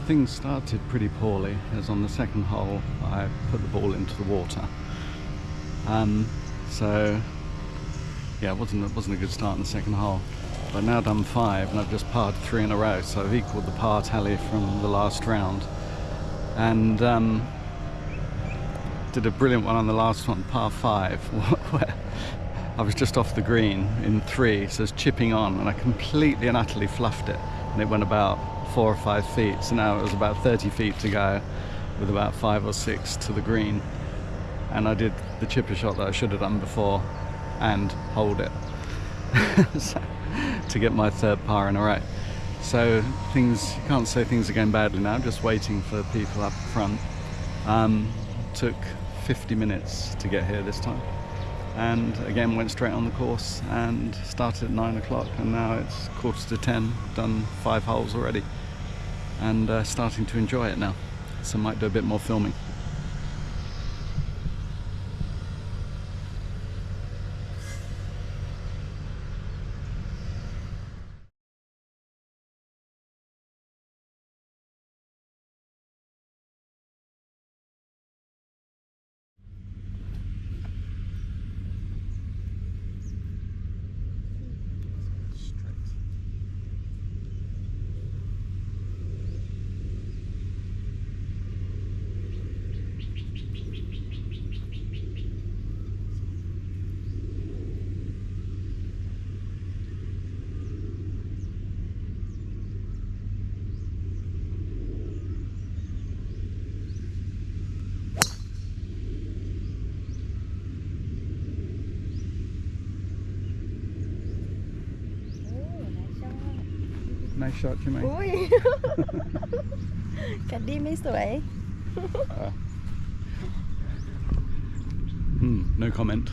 things started pretty poorly, as on the second hole I put the ball into the water. So yeah, it wasn't a good start in the second hole. But I've now done 5 and I've just parred 3 in a row, so I've equalled the par tally from the last round. And did a brilliant one on the last one, par 5, where I was just off the green in 3, so it's chipping on, and I completely and utterly fluffed it, and it went about 4 or 5 feet. So now it was about 30 feet to go, with about 5 or 6 to the green, and I did the chipper shot that I should have done before and hold it so, to get my 3rd par in a row. So things, you can't say things are going badly now. I'm just waiting for people up front. Took 50 minutes to get here this time, and again went straight on the course and started at 9 o'clock, and now it's 9:45. Done 5 holes already, and starting to enjoy it now, so might do a bit more filming. Nice shot, Jimmy. อุ้ย กัดดี้ไม่สวย No comment.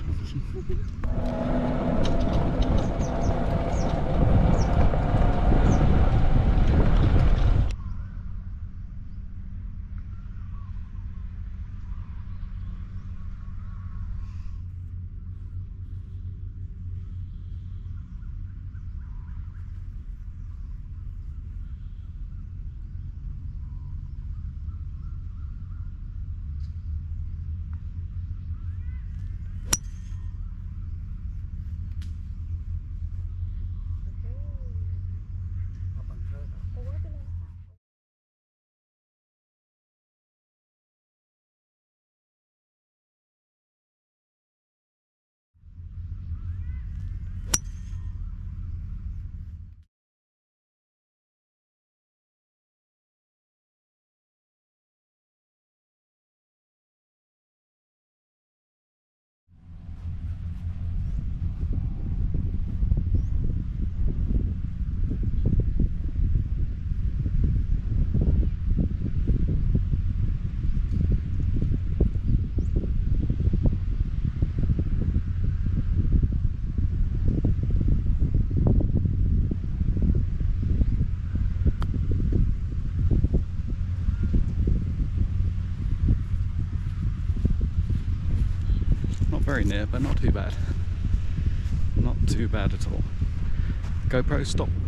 Very near, but not too bad. Not too bad at all. GoPro, stop recording.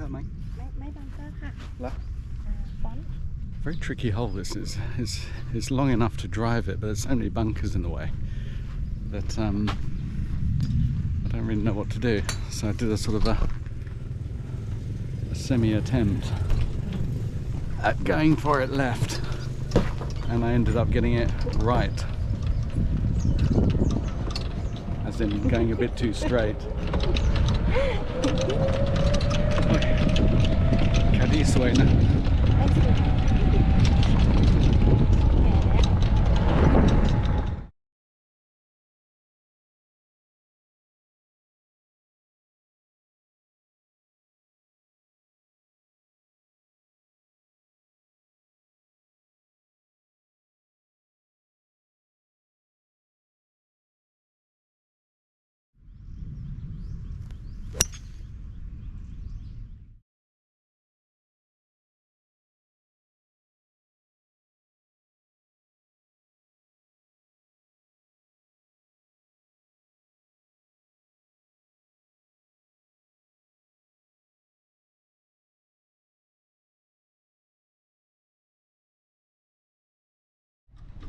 เกอร์ไหมไม่บังเกอร์ค่ะ แล้ว ฟอนต์ Very tricky hole this is. It's long enough to drive it, but there's so many bunkers in the way that I don't really know what to do. So I did a sort of a semi-attempt at going for it left, and I ended up getting it right. As in going a bit too straight. Caddy sway now. ไม่สิแหม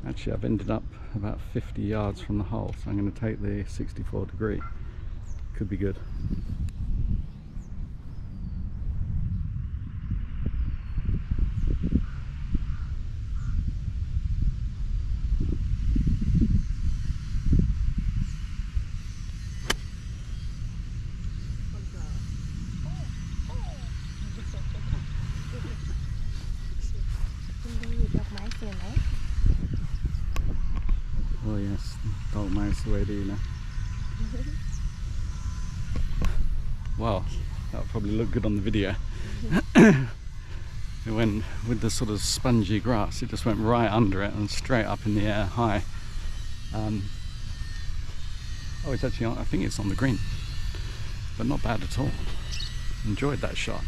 Actually, I've ended up about 50 yards from the hole, so I'm going to take the 64 degree. Could be good. Oh yes, dog mouse ready now. Wow, that'll probably look good on the video. It went with the sort of spongy grass, it just went right under it and straight up in the air high. Oh, it's actually on, I think it's on the green, but not bad at all. Enjoyed that shot.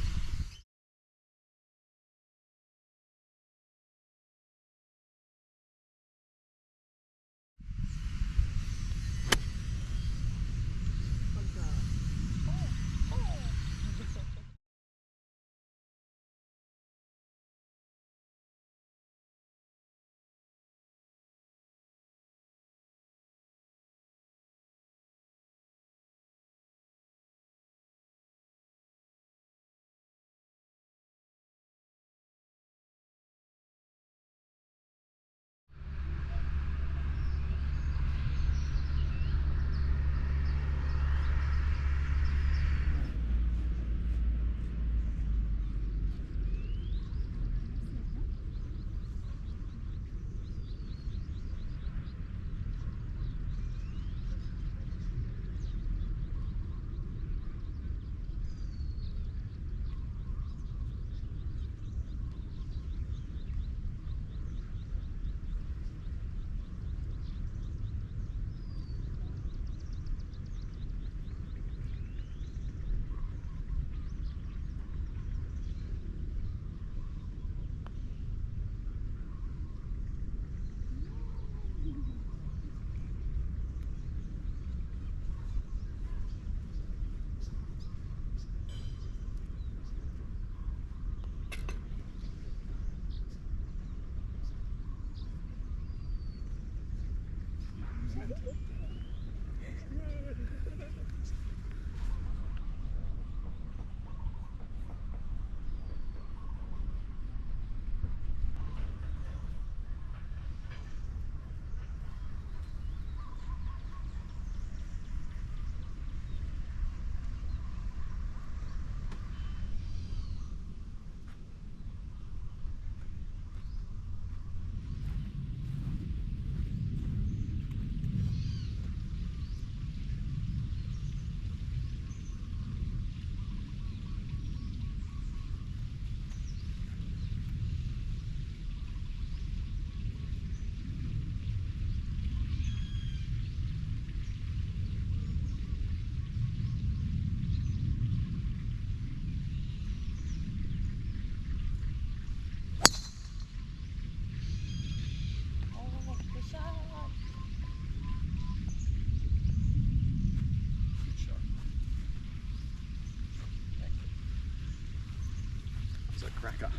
a cracker.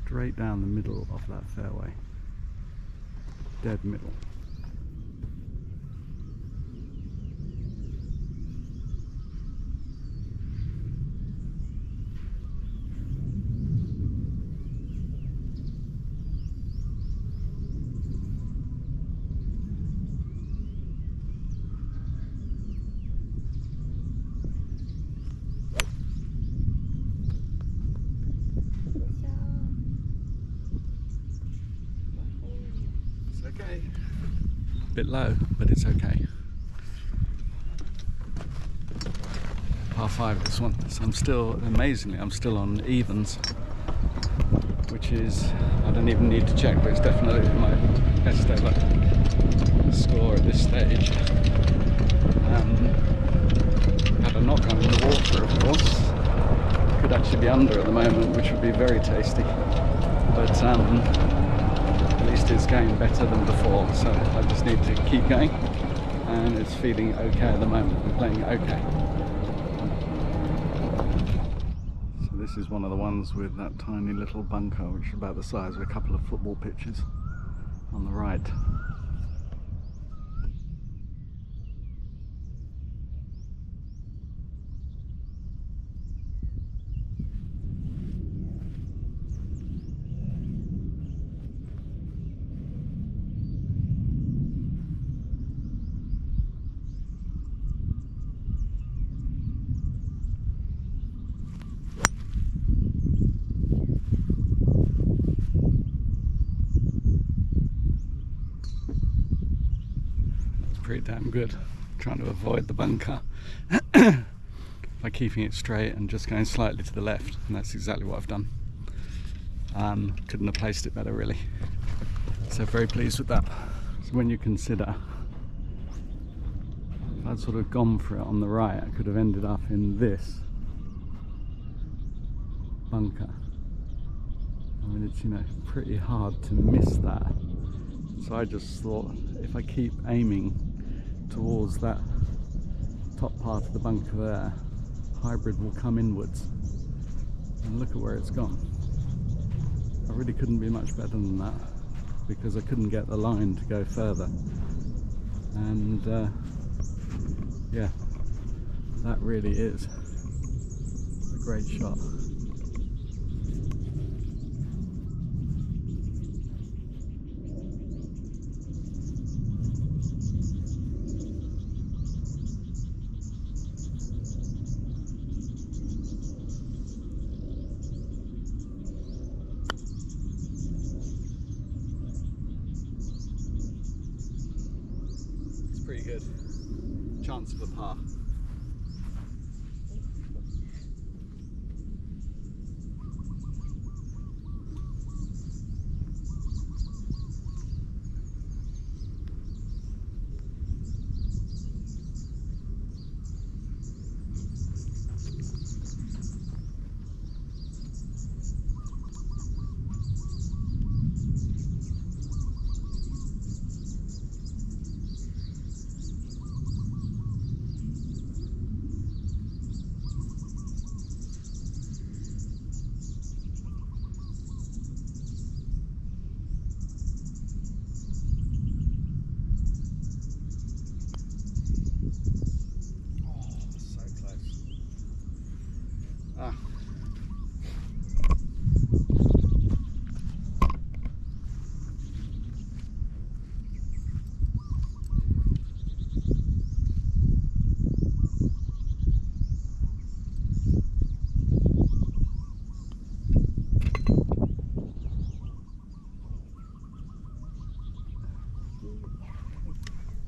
Straight down the middle of that fairway. Dead middle. It's okay. Bit low, but it's okay. Par 5 this one. So I'm still, amazingly, I'm still on evens, which is, I don't even need to check, but it's definitely my best ever score at this stage. Had a knock on the water, of course. Could actually be under at the moment, which would be very tasty. But at least it's going better than before, so I just need to keep going. And it's feeling okay at the moment. I'm playing okay. So this is one of the ones with that tiny little bunker, which is about the size of a couple of football pitches on the right. Pretty damn good. Trying to avoid the bunker by keeping it straight and just going slightly to the left, and that's exactly what I've done. Couldn't have placed it better, really. So very pleased with that. So when you consider if I'd sort of gone for it on the right, I could have ended up in this bunker. I mean, it's, you know, pretty hard to miss that. So I just thought, if I keep aiming towards that top part of the bunker there, hybrid will come inwards. And look at where it's gone. I really couldn't be much better than that, because I couldn't get the line to go further. And yeah, that really is a great shot. Pretty good. Chance of a par.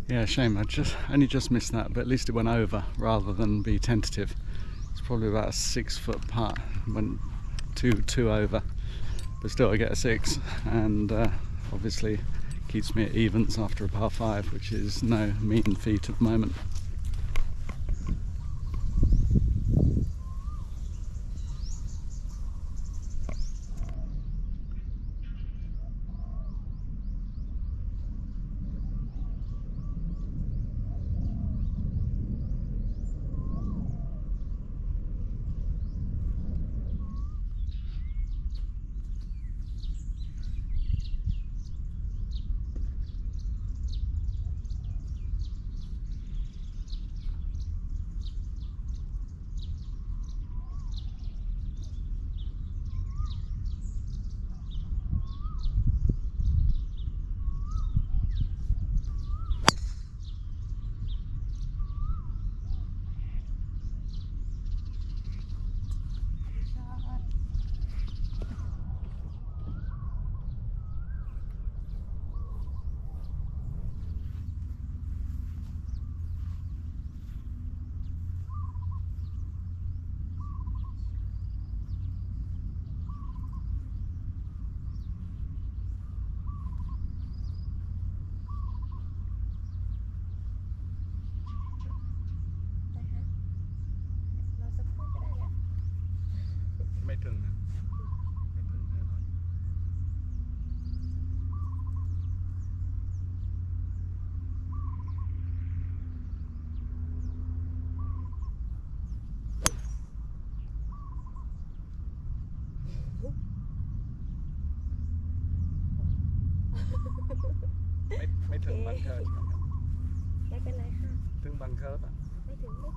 Yeah, shame. I only just missed that, but at least it went over rather than be tentative. It's probably about a 6 foot putt, went two over, but still I get a 6, and obviously keeps me at evens after a par 5, which is no mean feat at the moment. ถึงนะไม่ถึงแน่นอน ไม่ถึงบังเกอร์ใช่ไหมครับ ไม่เป็นไรค่ะ ถึงบังเกอร์ป่ะ ไม่ถึง 50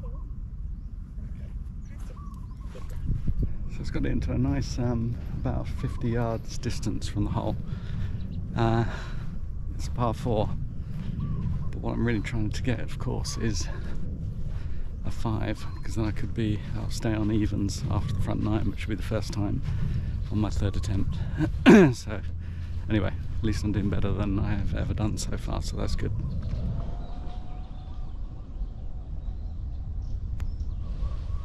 So it's got into a nice, about 50 yards distance from the hole. It's a par 4. But what I'm really trying to get, of course, is a 5, because then I'll stay on evens after the front 9, which will be the first time on my 3rd attempt. So, anyway, at least I'm doing better than I have ever done so far, so that's good.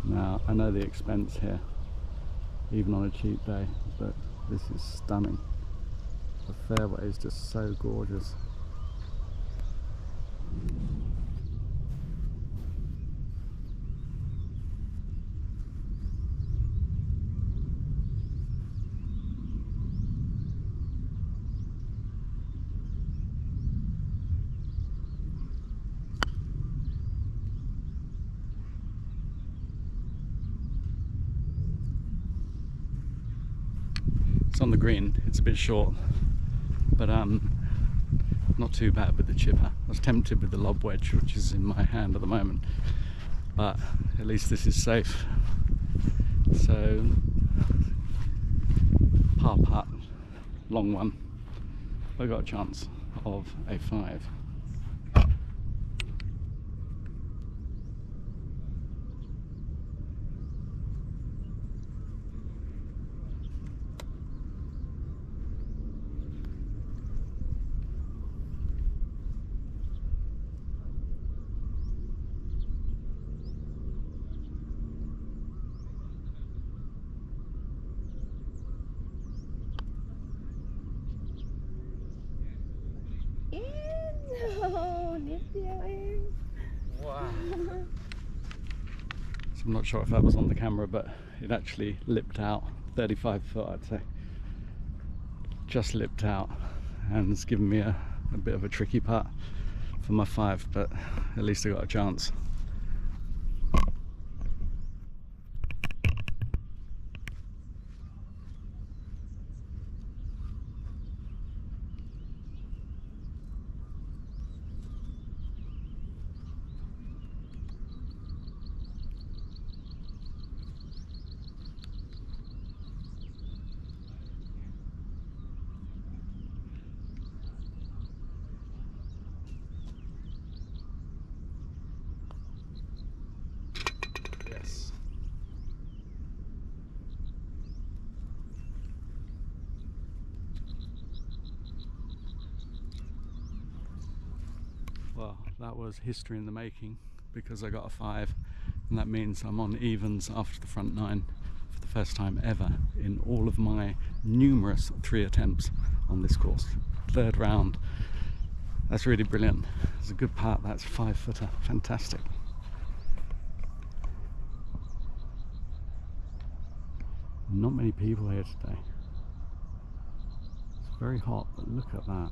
Now, I know the expense here, even on a cheap day, but this is stunning. The fairway is just so gorgeous. It's on the green, it's a bit short, but not too bad with the chipper. I was tempted with the lob wedge, which is in my hand at the moment, but at least this is safe. So, par putt, long one. I got a chance of a 5.นิดเดียวเอง Wow. So I'm not sure if that was on the camera, but it actually lipped out 35 foot, I'd say. Just lipped out, and it's given me a bit of a tricky putt for my 5, but at least I got a chance. Yes. Well, that was history in the making, because I got a 5, and that means I'm on evens after the front 9 for the first time ever in all of my numerous 3 attempts on this course. 3rd round. That's really brilliant. It's a good part. That's a 5-footer. Fantastic. Not many people here today. It's very hot, but look at that.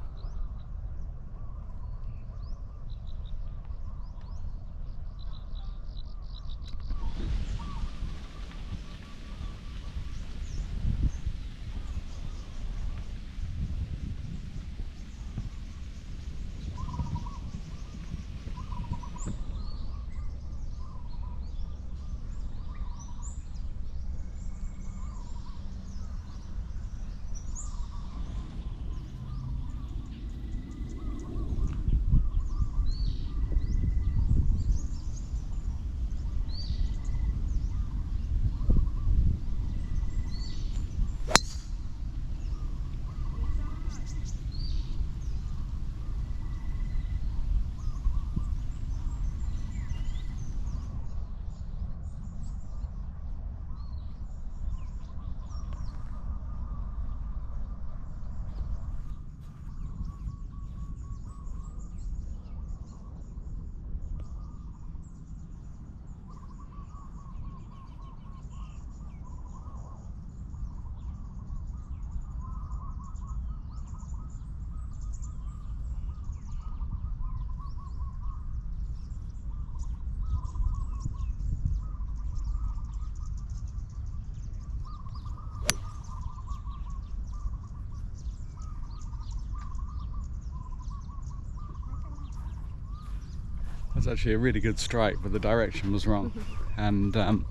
was actually a really good strike, but the direction was wrong. And it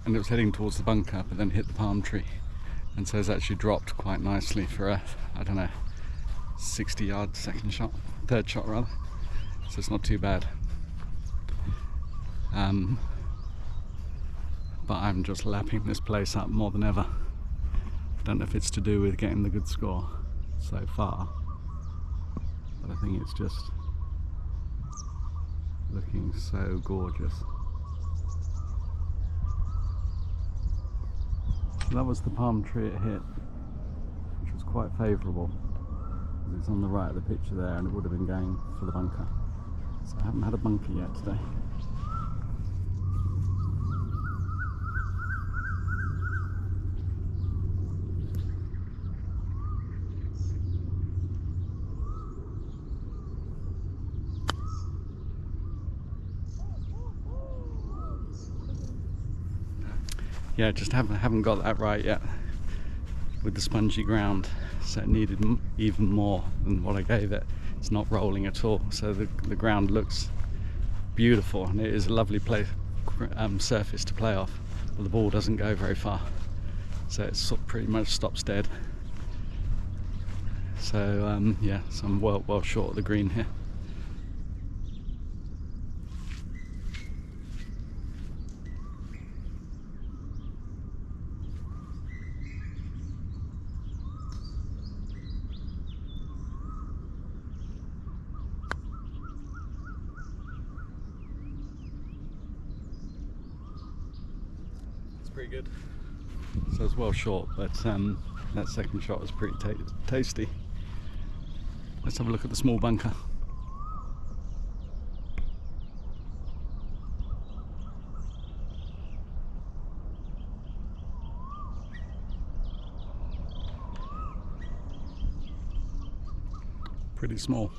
was heading towards the bunker, but then hit the palm tree. And so it's actually dropped quite nicely for a, I don't know, 60-yard third shot rather. So it's not too bad. But I'm just lapping this place up more than ever. I don't know if it's to do with getting the good score so far, but I think it's just looking so gorgeous. That was the palm tree it hit, which was quite favourable. It's on the right of the picture there, and it would have been going for the bunker. So I haven't had a bunker yet today. Yeah, just haven't got that right yet with the spongy ground, so it needed even more than what I gave it. It's not rolling at all, so the ground looks beautiful, and it is a lovely surface to play off, but the ball doesn't go very far, so it pretty much stops dead. So yeah, so I'm well short of the green here. Pretty good. So it's well short, but that second shot was pretty tasty. Let's have a look at the small bunker. Pretty small.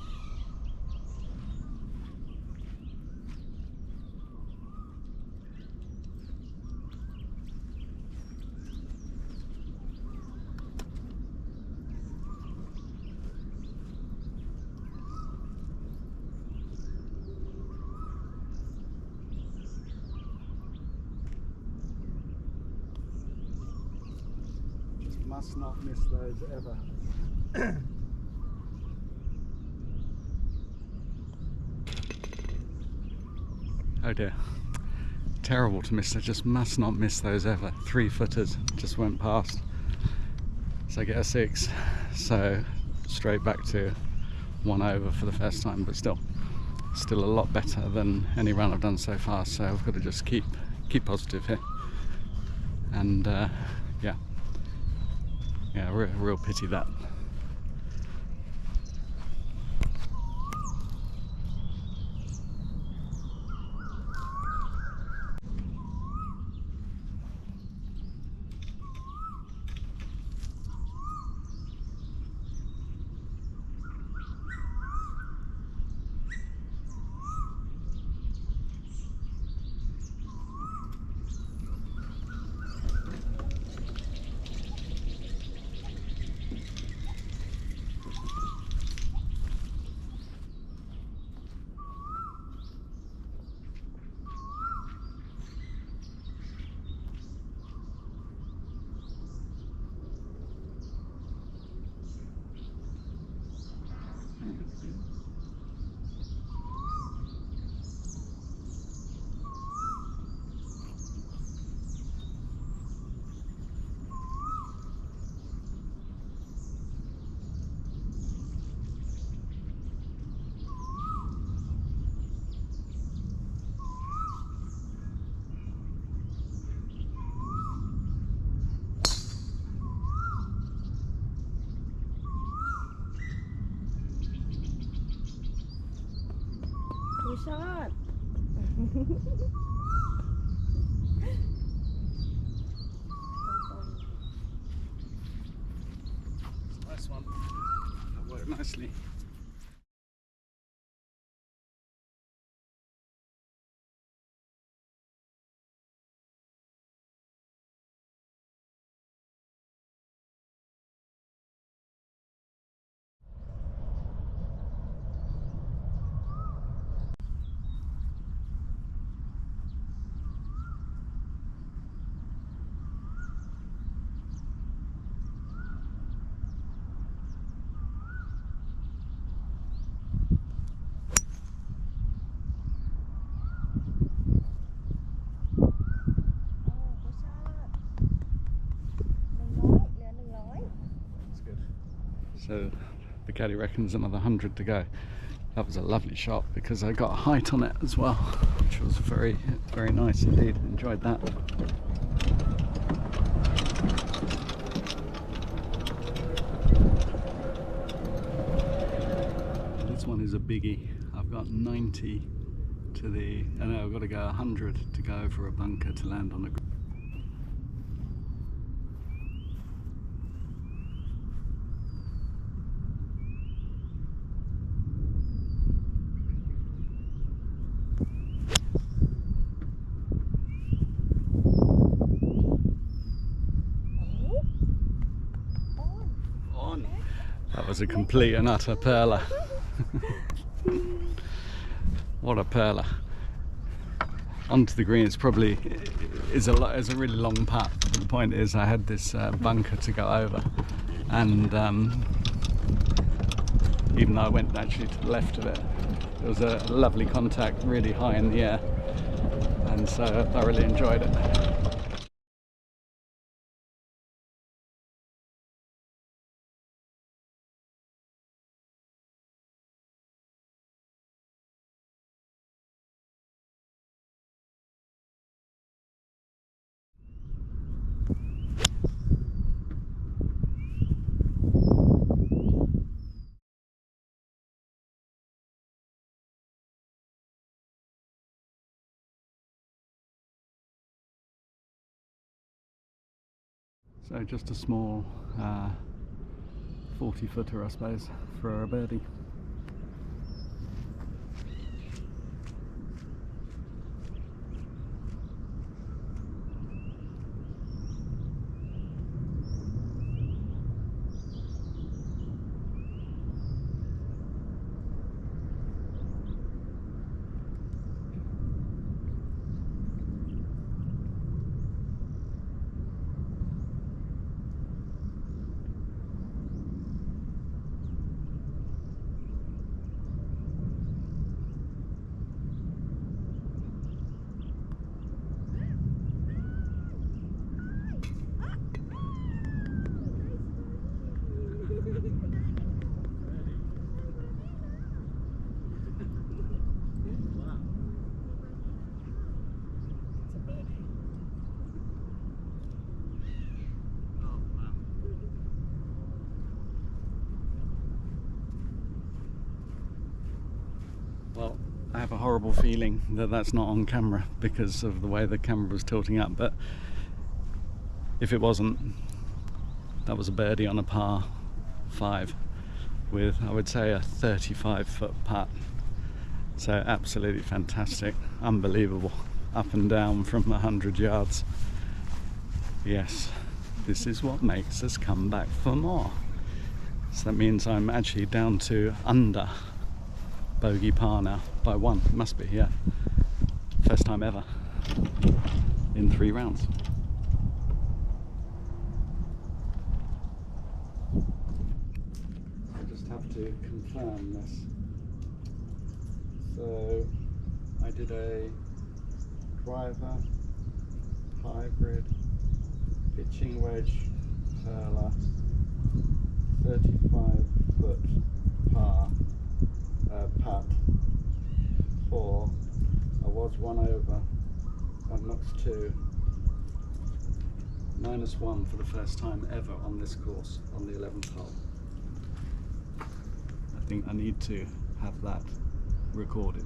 Must not miss those ever. Oh dear. Terrible to miss. I just must not miss those ever. 3-footers just went past. So I get a 6. So straight back to 1 over for the first time, but still a lot better than any run I've done so far. So I've got to just keep positive here. And yeah, real pity that. Good shot. Nice one. That worked nicely. So the caddy reckons another 100 to go. That was a lovely shot because I got a height on it as well, which was very, very nice indeed. Enjoyed that. This one is a biggie. I've got 90 to the, and I've got to go 100 to go over a bunker to land on the green. That was a complete and utter perler. What a perler. Onto the green. It's probably is a really long putt, but the point is I had this bunker to go over, and even though I went actually to the left of it, there was a lovely contact really high in the air, and so I thoroughly enjoyed it. So just a small 40 footer I suppose for a birdie. Well, I have a horrible feeling that that's not on camera because of the way the camera was tilting up, but if it wasn't, that was a birdie on a par 5 with, I would say, a 35-foot putt. So absolutely fantastic, unbelievable, up and down from 100 yards. Yes, this is what makes us come back for more. So that means I'm actually down to under bogey par now by 1. Must be, yeah. First time ever in 3 rounds. I just have to confirm this. So I did a driver, hybrid, pitching wedge, perler, 35-foot par. Putt 4. I was 1 over at knocks 2, -1 for the first time ever on this course on the 11th hole. I think I need to have that recorded.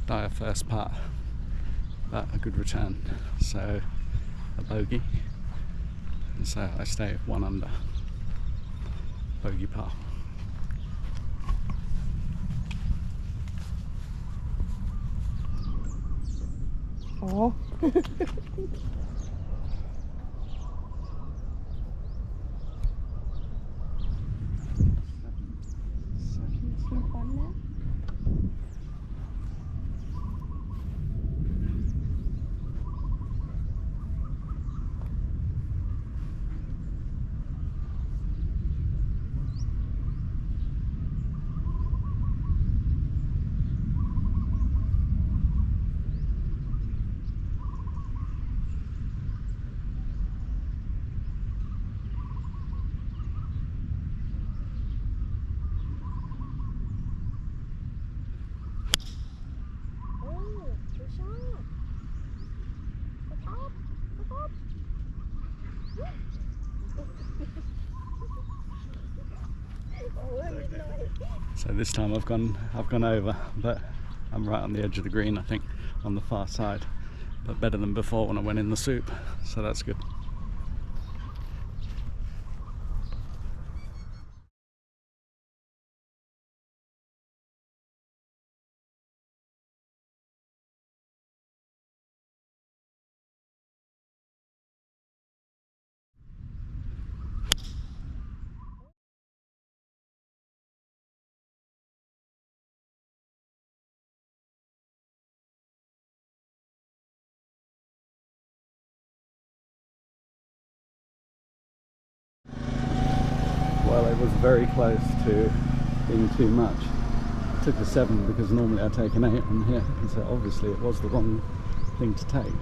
dire first putt, but a good return. So a bogey, and so I stay 1 under. Bogey par. Oh. So this time I've gone over, but I'm right on the edge of the green, I think, on the far side, but better than before when I went in the soup, so that's good. Well, it was very close to being too much. I took a 7 because normally I take an 8 on here, and so obviously it was the wrong thing to take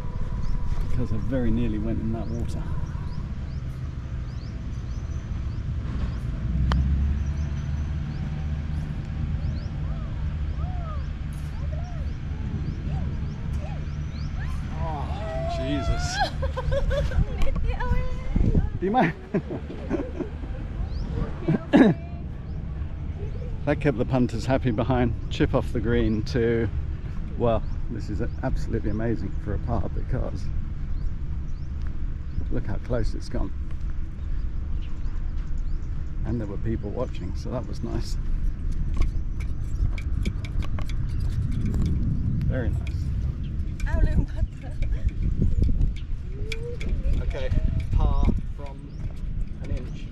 because I very nearly went in that water. Oh, Jesus. Do you mind? That kept the punters happy behind. Chip off the green to, well, this is absolutely amazing for a par because look how close it's gone. And there were people watching, so that was nice. Very nice. Okay, par from an inch.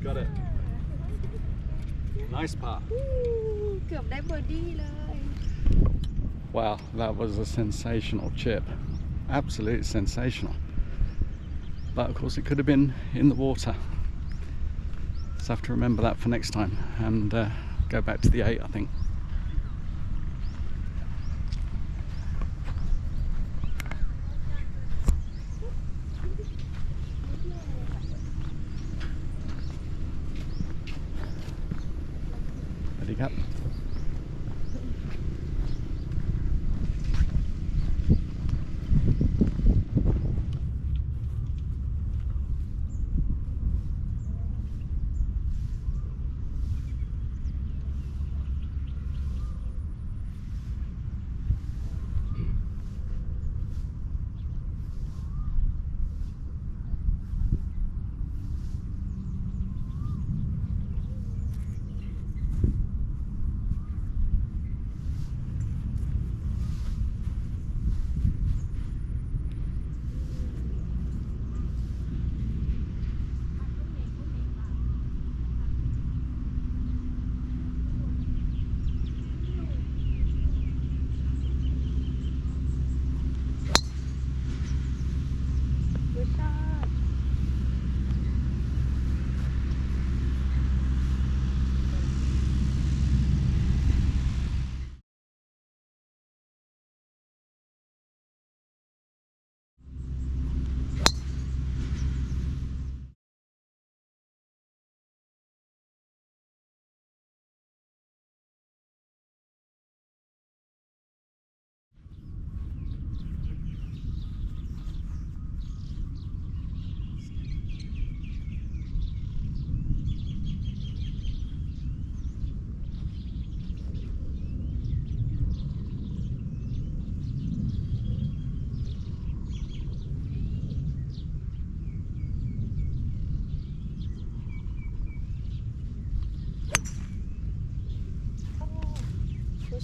Got it. Nice par. เกือบได้เบอร์ดี้เลย Wow, that was a sensational chip. Absolutely sensational. But of course it could have been in the water. So I have to remember that for next time and go back to the 8, I think. Ready, Cap?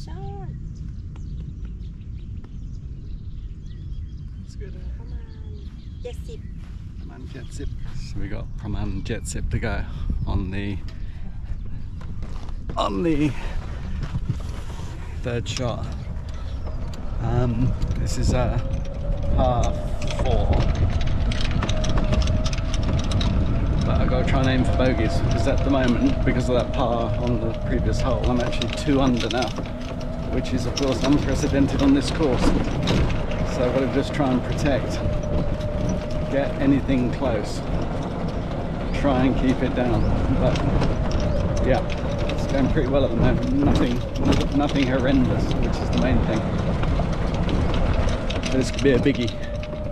ชอด It's good. ประมาณ70 Praman Jet Sip. So we got Praman Jet Sip to go on the third shot. This is a par 4. But I've got to try and aim for bogeys because at the moment, because of that par on the previous hole, I'm actually 2 under now, which is of course unprecedented on this course. So I've got to just try and protect, get anything close, try and keep it down. But yeah, it's going pretty well at the moment. Nothing horrendous, which is the main thing. So this could be a biggie.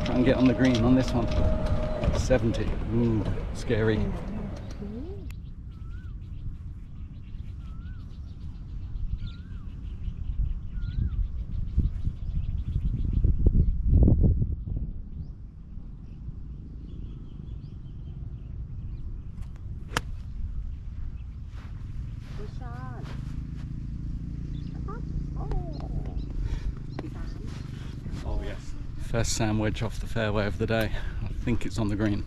Try and get on the green on this one. 70. Ooh, scary. Oh yes. First sandwich off the fairway of the day. I think it's on the green.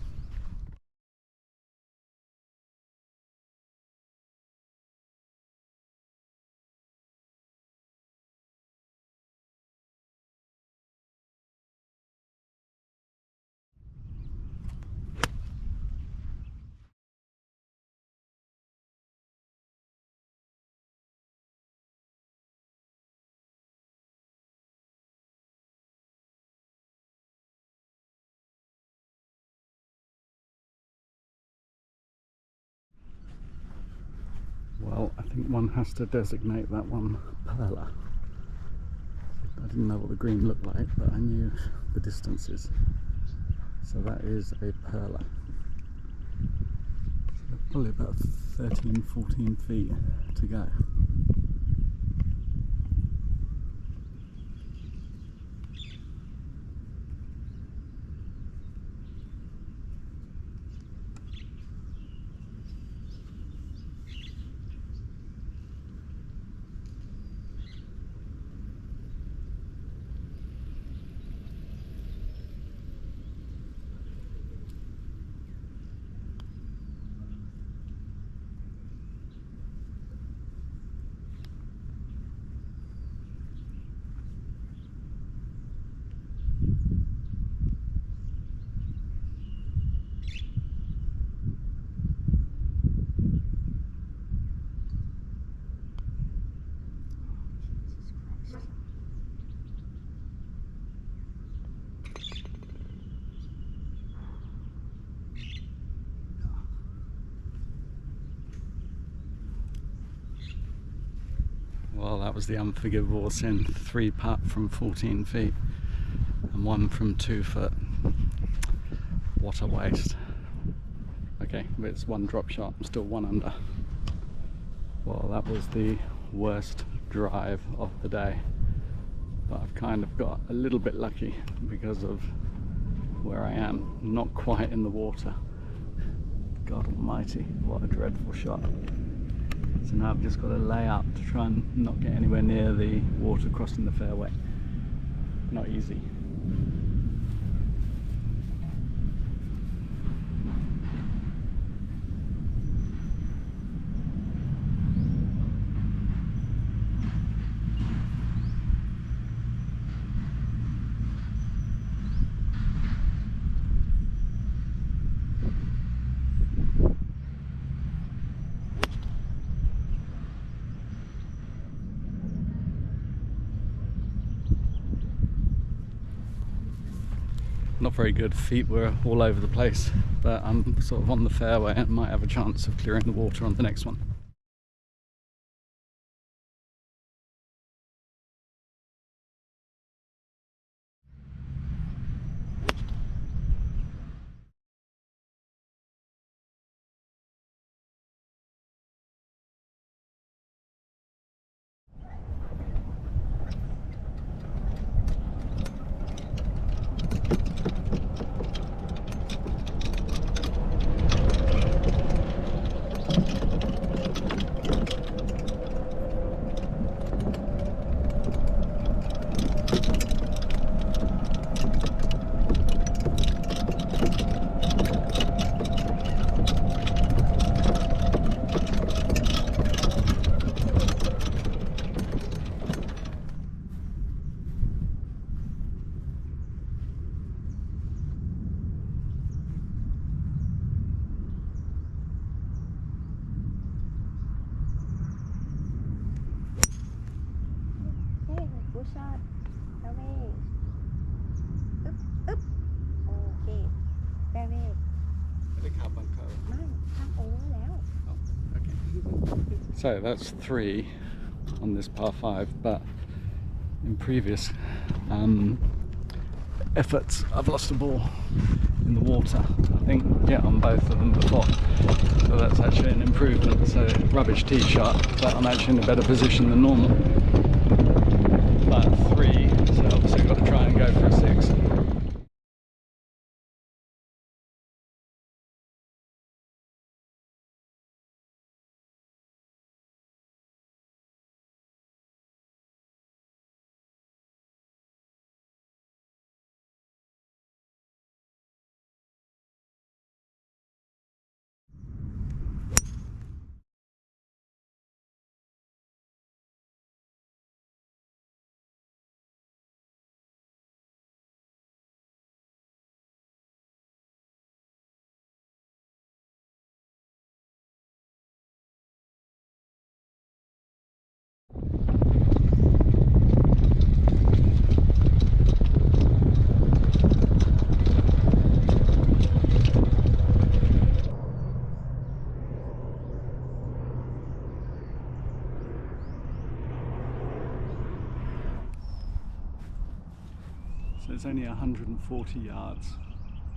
Well, I think one has to designate that one Perla. I didn't know what the green looked like, but I knew the distances. So that is a Perla. So probably about 13, 14 feet to go. Well, that was the unforgivable sin. 3 putt from 14 feet and 1 from 2 foot. What a waste. Okay, but it's 1 drop shot. I'm still 1 under. Well, that was the worst drive of the day. But I've kind of got a little bit lucky because of where I am. Not quite in the water. God almighty, what a dreadful shot. So now I've just got to lay up to try and not get anywhere near the water crossing the fairway. Not easy. Not very good, feet were all over the place, but I'm sort of on the fairway and might have a chance of clearing the water on the next one. shot away อึ๊บอึ๊บโอเค fairway ไม่ได้ขับบังเกอร์ ไม่ข้ามโอเวอร์แล้ว Okay. So that's 3 on this par 5, but in previous efforts I've lost a ball in the water. I think, yeah, on both of them before. So that's actually an improvement. So rubbish tee shot, but I'm actually in a better position than normal. But 3, so obviously got to try and go for a 6. So it's only 140 yards,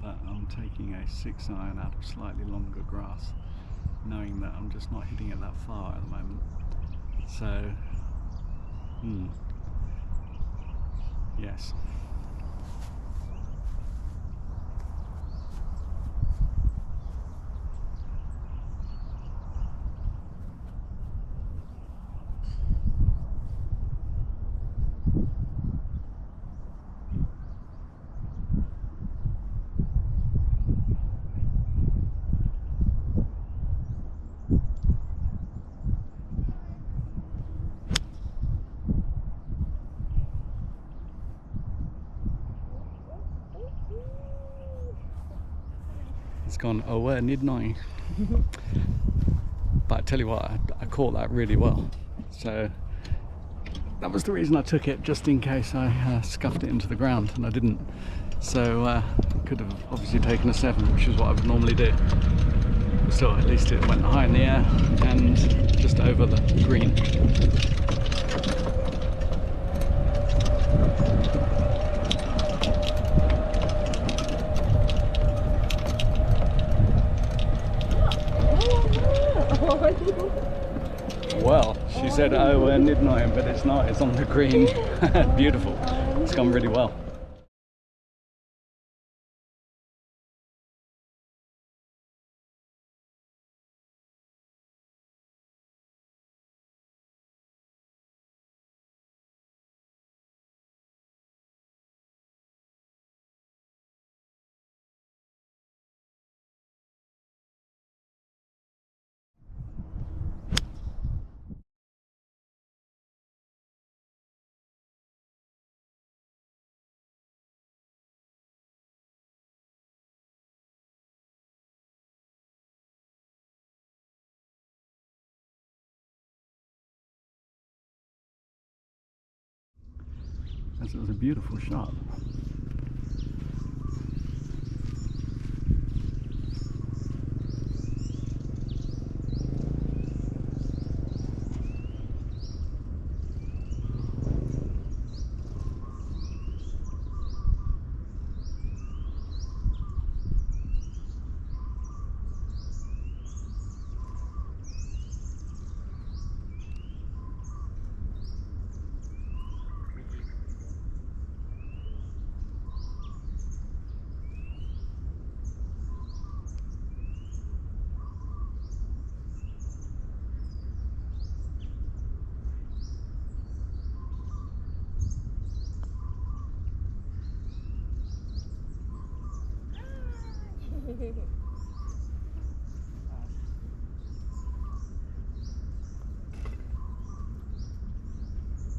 but I'm taking a 6 iron out of slightly longer grass, knowing that I'm just not hitting it that far at the moment. So, yes. It's gone over midnight. But I tell you what, I caught that really well. So that was the reason I took it, just in case I scuffed it into the ground, and I didn't. So I could have obviously taken a 7, which is what I would normally do. But still, at least it went high in the air and just over the green. Well, she said, oh, we're midnight, but it's not, it's on the green. Beautiful. It's gone really well. It was a beautiful shot.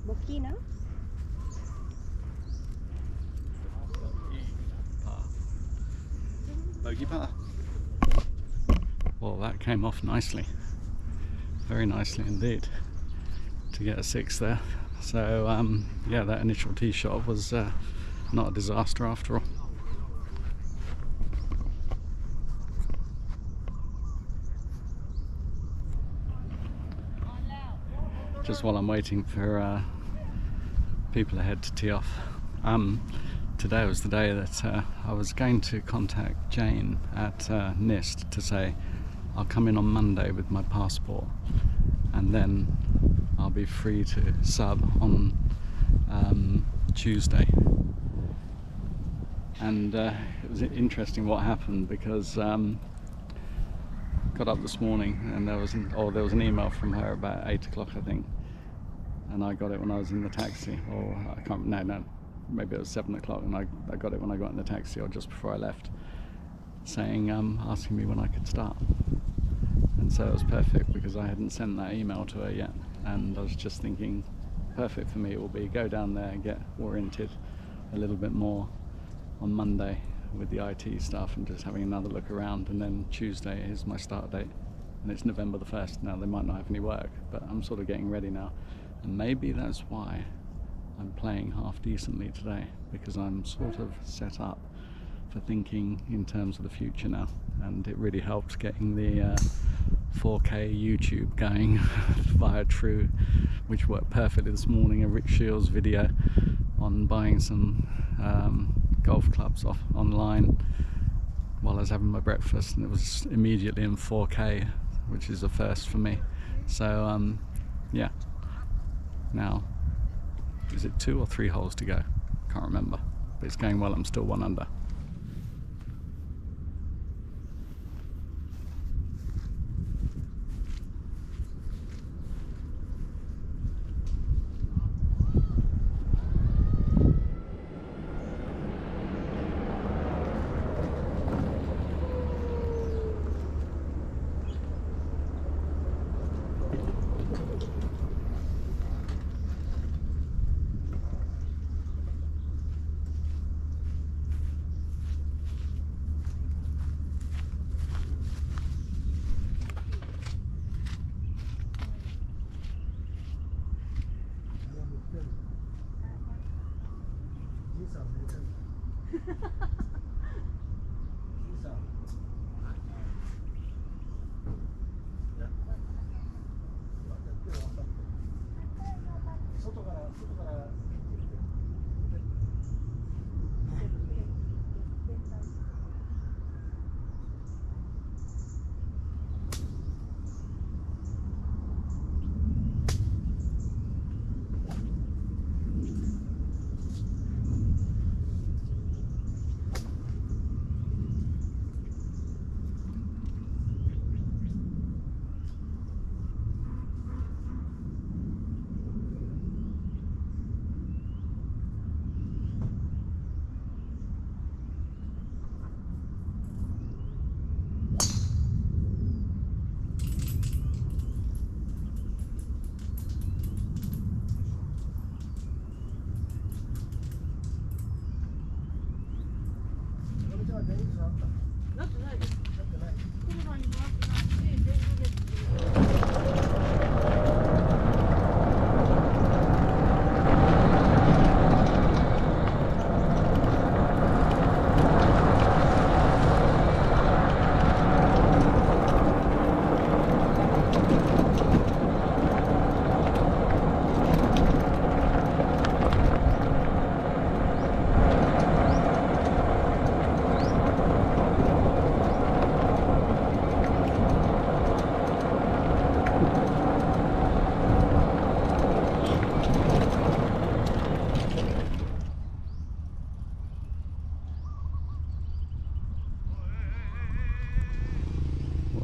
Bogey, no? Bogey par. Well, that came off nicely. Very nicely indeed. To get a 6 there. So yeah, that initial tee shot was not a disaster after all. Just while I'm waiting for people ahead to tee off, today was the day that I was going to contact Jane at NIST to say I'll come in on Monday with my passport, and then I'll be free to sub on Tuesday. And it was interesting what happened, because got up this morning and there was an email from her about 8 o'clock, I think, and I got it when I was in the taxi, or I can't, no, maybe it was 7 o'clock, and I got it when I got in the taxi, or just before I left, saying asking me when I could start. And so it was perfect, because I hadn't sent that email to her yet, and I was just thinking, perfect for me it will be go down there and get oriented a little bit more on Monday with the IT stuff, and just having another look around, and then Tuesday is my start date, and it's November the 1st. Now they might not have any work, but I'm sort of getting ready now, and maybe that's why I'm playing half decently today, because I'm sort of set up for thinking in terms of the future now. And it really helped getting the 4K YouTube going via True, which worked perfectly this morning. A Rick Shields video on buying some golf clubs off online while I was having my breakfast, and it was immediately in 4K, which is a first for me. So yeah, now is it 2 or 3 holes to go? Can't remember, but it's going well. I'm still 1 under.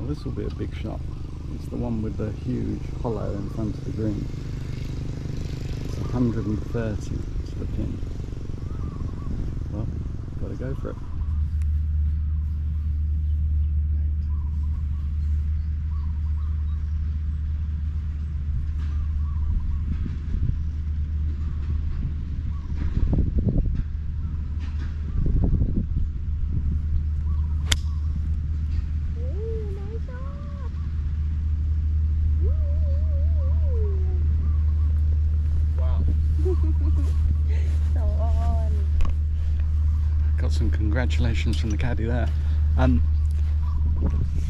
This will be a big shot. It's the one with the huge hollow in front of the green. It's 130 to the pin. Well, gotta go for it. Wow. some congratulations from the caddy there.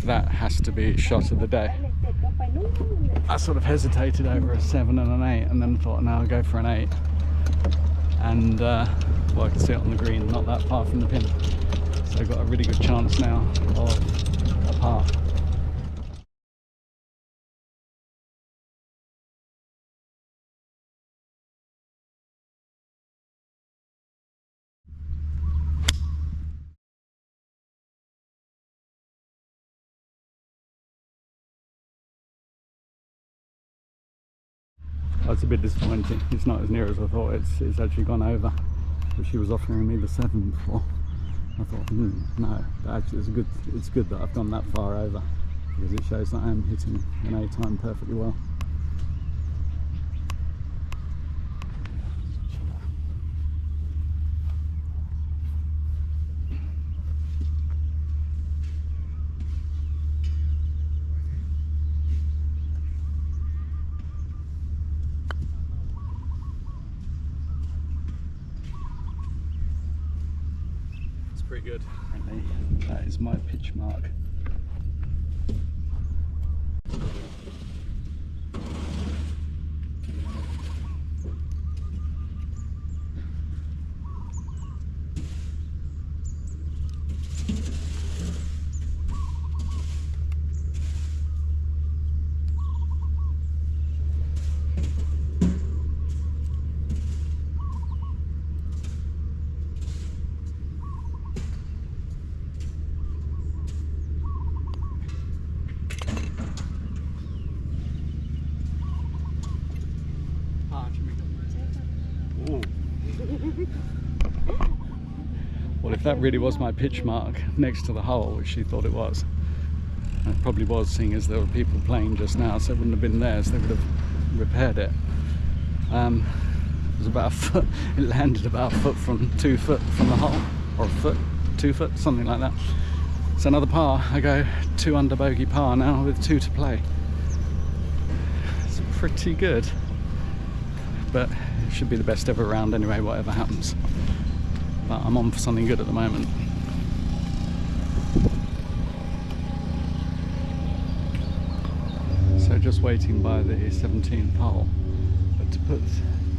That has to be shot of the day. เสร็จก็ไปนู่นเลย I sort of hesitated over a 7 and an 8 and then thought, no, I'll go for an 8. And well, I could see it on the green, not that far from the pin. So I've got a really good chance now of a par. That's a bit disappointing. It's not as near as I thought. It's actually gone over. But she was offering me the 7 before. I thought, no. But actually, it's good that I've gone that far over, because it shows that I am hitting an A time perfectly well. Pretty good. Apparently, that is my pitch mark. Well, if that really was my pitch mark next to the hole, which she thought it was, and it probably was, seeing as there were people playing just now, so it wouldn't have been theirs, they would have repaired it. It was about a foot, it landed about a foot from 2 foot from the hole, or a foot, 2 foot, something like that. It's another par. I go 2 under bogey par now with 2 to play. It's pretty good, but it should be the best ever round anyway, whatever happens. But I'm on for something good at the moment. So just waiting by the 17th hole. But to put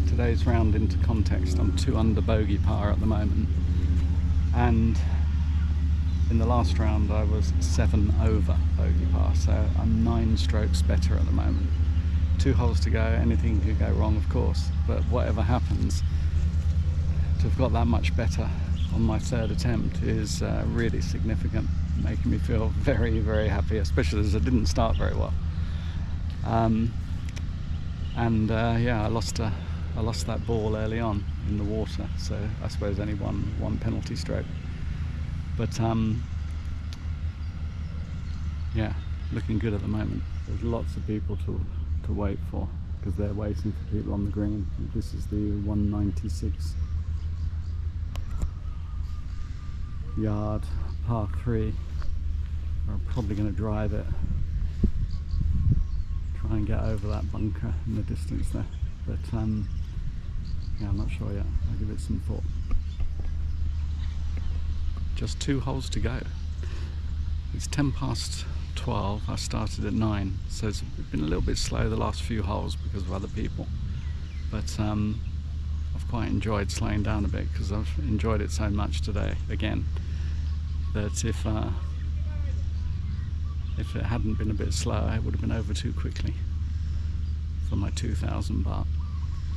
today's round into context, I'm 2 under bogey par at the moment. And in the last round I was 7 over bogey par, so I'm 9 strokes better at the moment. 2 holes to go, anything could go wrong of course, but whatever happens, to have got that much better on my 3rd attempt is really significant, making me feel very, very happy, especially as I didn't start very well. Yeah, I lost that ball early on in the water, so I suppose only one penalty stroke. But yeah, looking good at the moment. There's lots of people to wait for, because they're waiting for people on the green. This is the 196 yard par 3. I'm probably going to drive it, try and get over that bunker in the distance there, but yeah, I'm not sure yet. I'll give it some thought. Just 2 holes to go. It's 10 past 12. I started at 9, so it's been a little bit slow the last few holes because of other people, but I've quite enjoyed slowing down a bit, because I've enjoyed it so much today again, that if it hadn't been a bit slower, it would have been over too quickly for my 2,000 baht.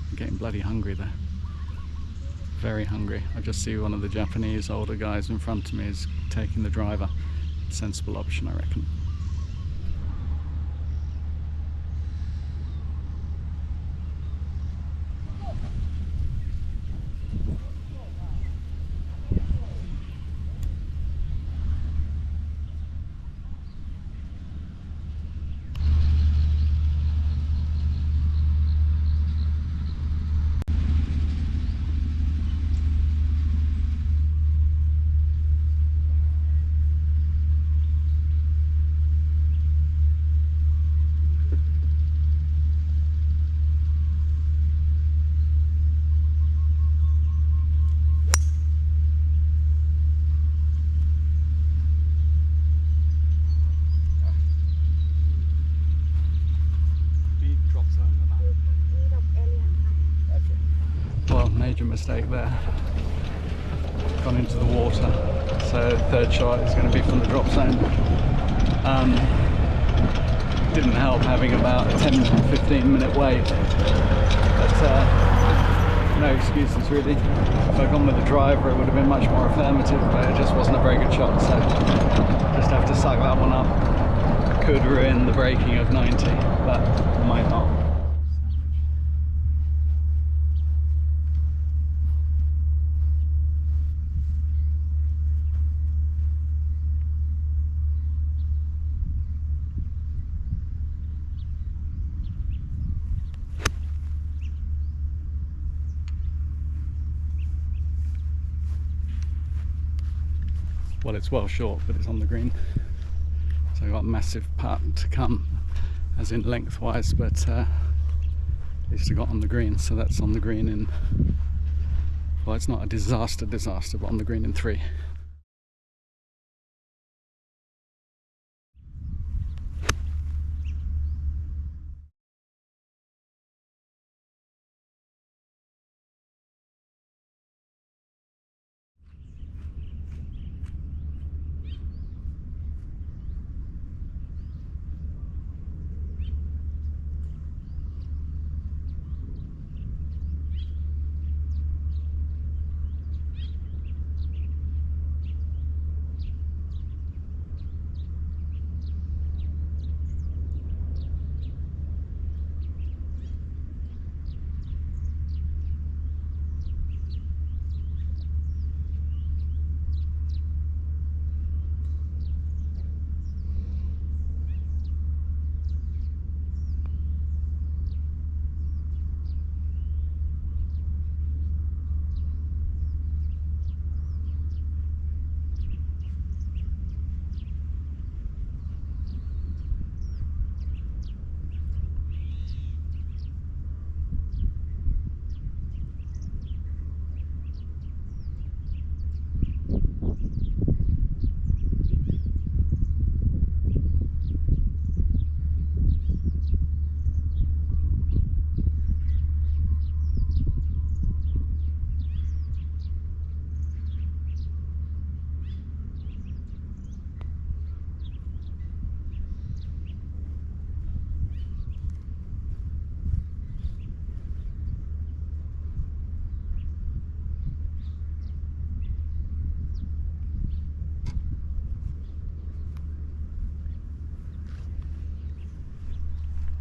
I'm getting bloody hungry there. Very hungry. I just see one of the Japanese older guys in front of me is taking the driver. Sensible option, I reckon. major mistake there. Gone into the water. So third shot is going to be from the drop zone. Didn't help having about a 10-15 minute wait. But no excuses really. If I'd gone with the driver it would have been much more affirmative, but it just wasn't a very good shot, so just have to suck that one up. Could ruin the braking of 90, but might not. Well, it's well short, but it's on the green. So I've got a massive putt to come, as in lengthwise, but at least I got on the green. So that's on the green in, well, it's not a disaster, but on the green in 3.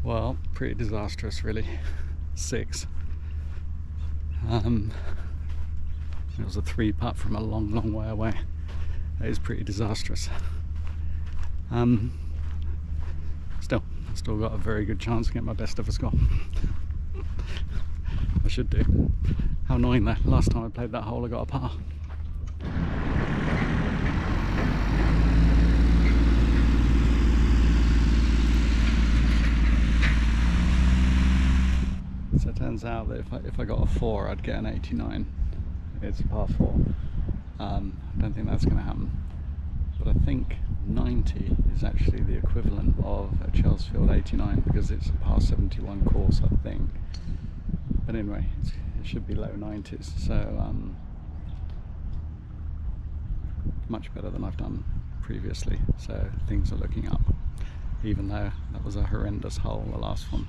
Well, pretty disastrous really. 6. It was a 3 putt from a long way away. That is pretty disastrous. Still got a very good chance to get my best ever score. I should do. How annoying though, last time I played that hole I got a par. So it turns out that if I got a 4 I'd get an 89. It's a par 4. I don't think that's going to happen. But I think 90 is actually the equivalent of a Chelsfield 89 because it's a par 71 course, I think. But anyway, it should be low 90s, so much better than I've done previously. So things are looking up, even though that was a horrendous hole, the last one.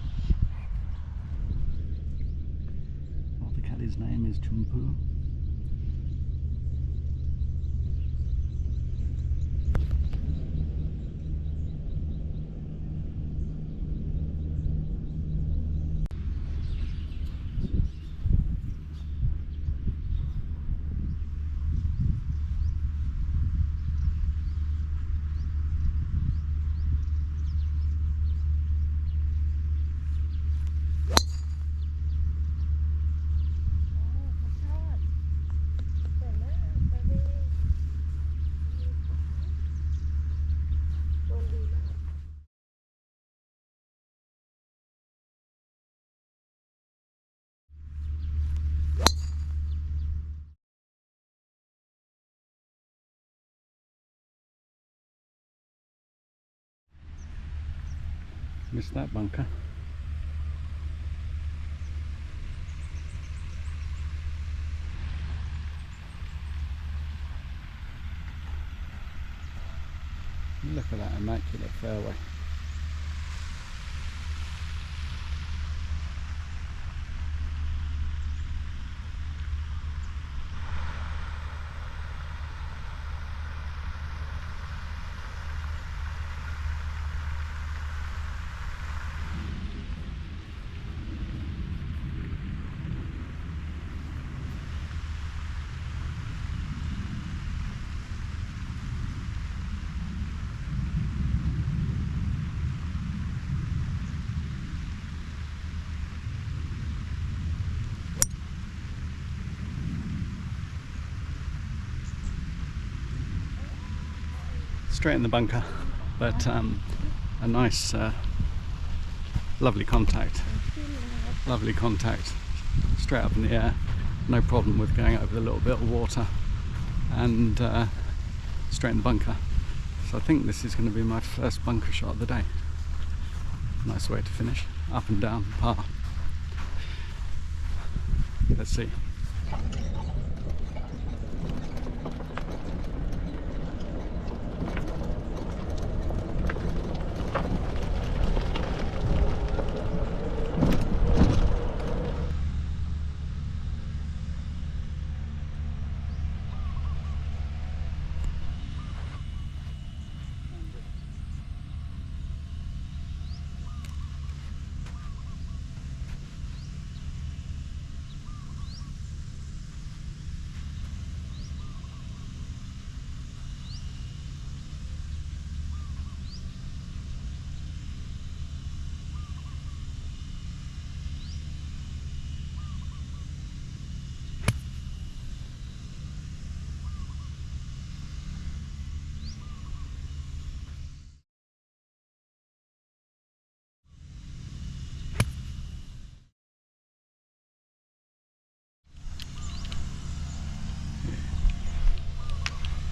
Well, the caddy's name is Chumpu. Missed that bunker. Look at that immaculate fairway. Straight in the bunker, but a nice, lovely contact. Lovely contact, straight up in the air. No problem with going over the little bit of water, and straight in the bunker. So I think this is going to be my first bunker shot of the day. Nice way to finish, up and down par. Let's see.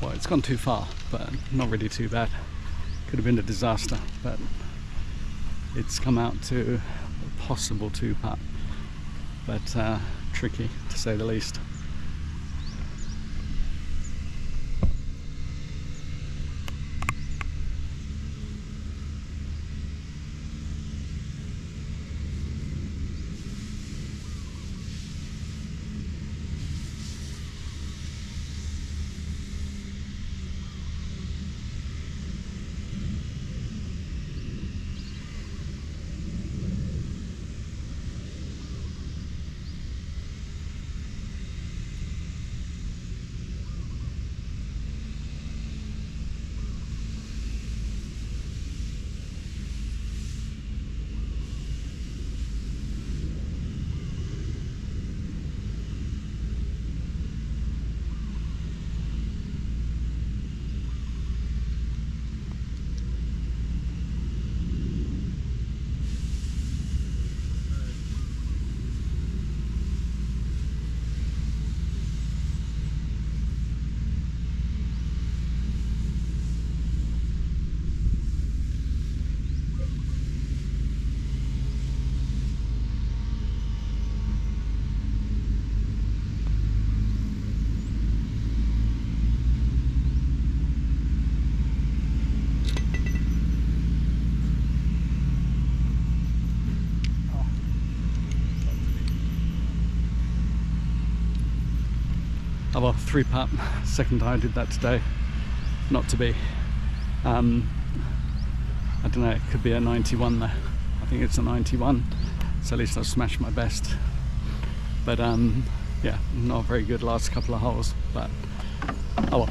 Well, it's gone too far, but not really too bad. Could have been a disaster, but it's come out to a possible 2-putt, but tricky to say the least. Oh well, 3-putt, second time I did that today. Not to be. I don't know, it could be a 91 there. I think it's a 91, so at least I've smashed my best. But yeah, not very good last couple of holes, but oh well.